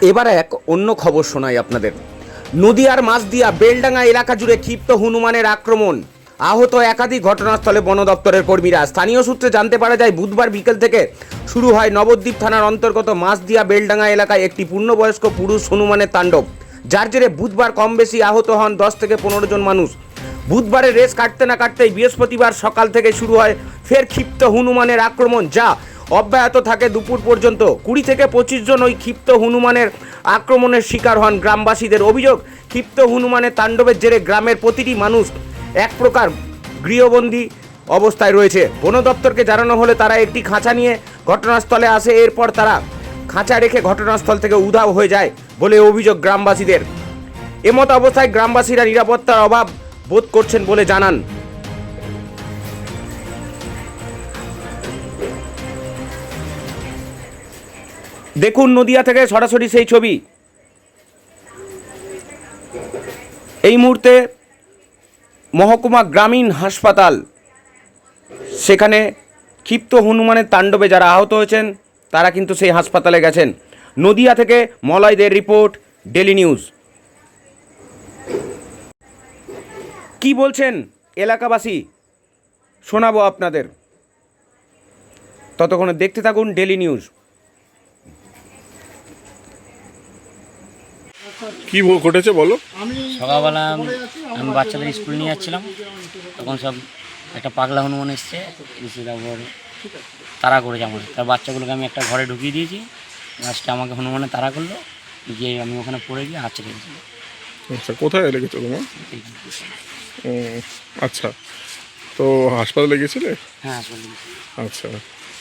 এবার এক অন্য খবর শোনাই আপনাদের। নদিয়ার মাঝদিয়া বেলডাঙ্গা এলাকা জুড়ে ক্ষিপ্ত হনুমানের আক্রমণ, আহত একাধিক। ঘটনাস্থলে বন দপ্তরের কর্মীরা। স্থানীয় সূত্রে জানতে পারা যায়, বুধবার বিকেল থেকে শুরু হয় নবদ্বীপ থানার অন্তর্গত মাঝদিয়া বেলডাঙ্গা এলাকায় একটি পূর্ণবয়স্ক পুরুষ হনুমানের তাণ্ডব, যার জেরে বুধবার কম বেশি আহত হন 10 থেকে 15 জন মানুষ। বুধবারের রেস কাটতে না কাটতেই বৃহস্পতিবার সকাল থেকে শুরু হয় ফের ক্ষিপ্ত হনুমানের আক্রমণ, যা অব্যাহত থাকে দুপুর পর্যন্ত। 20 থেকে 25 জন ওই ক্ষিপ্ত হনুমানের আক্রমণের শিকার হন। গ্রামবাসীদের অভিযোগ, ক্ষিপ্ত হনুমানের তাণ্ডবের জেরে গ্রামের প্রতিটি মানুষ এক প্রকার গৃহবন্দী অবস্থায় রয়েছে। বন দপ্তরকে জানানো হলে তারা একটি খাঁচা নিয়ে ঘটনাস্থলে আসে। এরপর তারা খাঁচা রেখে ঘটনাস্থল থেকে উধাও হয়ে যায় বলে অভিযোগ গ্রামবাসীদের। এমত অবস্থায় গ্রামবাসীরা নিরাপত্তার অভাব বোধ করছেন বলে জানান। দেখুন নদিয়া থেকে সরাসরি সেই ছবি। এই মুহূর্তে মহকুমা গ্রামীণ হাসপাতাল, সেখানে ক্ষিপ্ত হনুমানের তাণ্ডবে যারা আহত হয়েছেন তারা কিন্তু সেই হাসপাতালে গেছেন। নদিয়া থেকে মলয়দের রিপোর্ট, ডেলি নিউজ। কি বলছেন এলাকাবাসী শোনাবো আপনাদের, ততক্ষণে দেখতে থাকুন ডেলি নিউজ। কি ঘটেছে বলো। সকালবেলা আমি বাচ্চাদের স্কুল নিয়ে যাচ্ছিলাম, তখন সব একটা পাগলা হনুমান এসছে, এসে তারপর তাড়া করেছে আমার। তার বাচ্চাগুলোকে আমি একটা ঘরে ঢুকিয়ে দিয়েছি, লাস্টে আমাকে হনুমানে তাড়া করলো, গিয়ে আমি ওখানে পড়ে গিয়ে হাত ছেড়ে গেছি। আচ্ছা, কোথায় লেগেছে তোমার? ও আচ্ছা, তো হাসপাতালে গেছিলে? হ্যাঁ, হাসপাতালে আচ্ছা,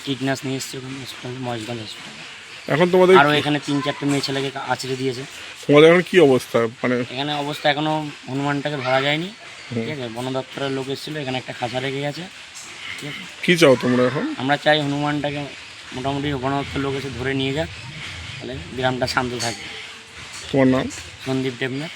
টিটনাস নিয়ে এসছি ওখানে হসপিটাল, মহেশগঞ্জ হসপিটালে। এখন তোমাদের আরও এখানে 3-4টে মেয়ে ছেলেকে আছড়ে দিয়েছে। তোমাদের এখন কি অবস্থা? মানে এখানে অবস্থা এখনও হনুমানটাকে ধরা যায়নি, ঠিক আছে। বন দপ্তরের লোক এসেছিলো, এখানে একটা খাঁচা রেখে গেছে, ঠিক আছে। কি চাও তোমরা এখন? আমরা চাই হনুমানটাকে মোটামুটি বন দপ্তরের লোক এসে ধরে নিয়ে যাক, তাহলে গ্রামটা শান্ত থাকবে। তোমার নাম? সন্দীপ দেবনাথ।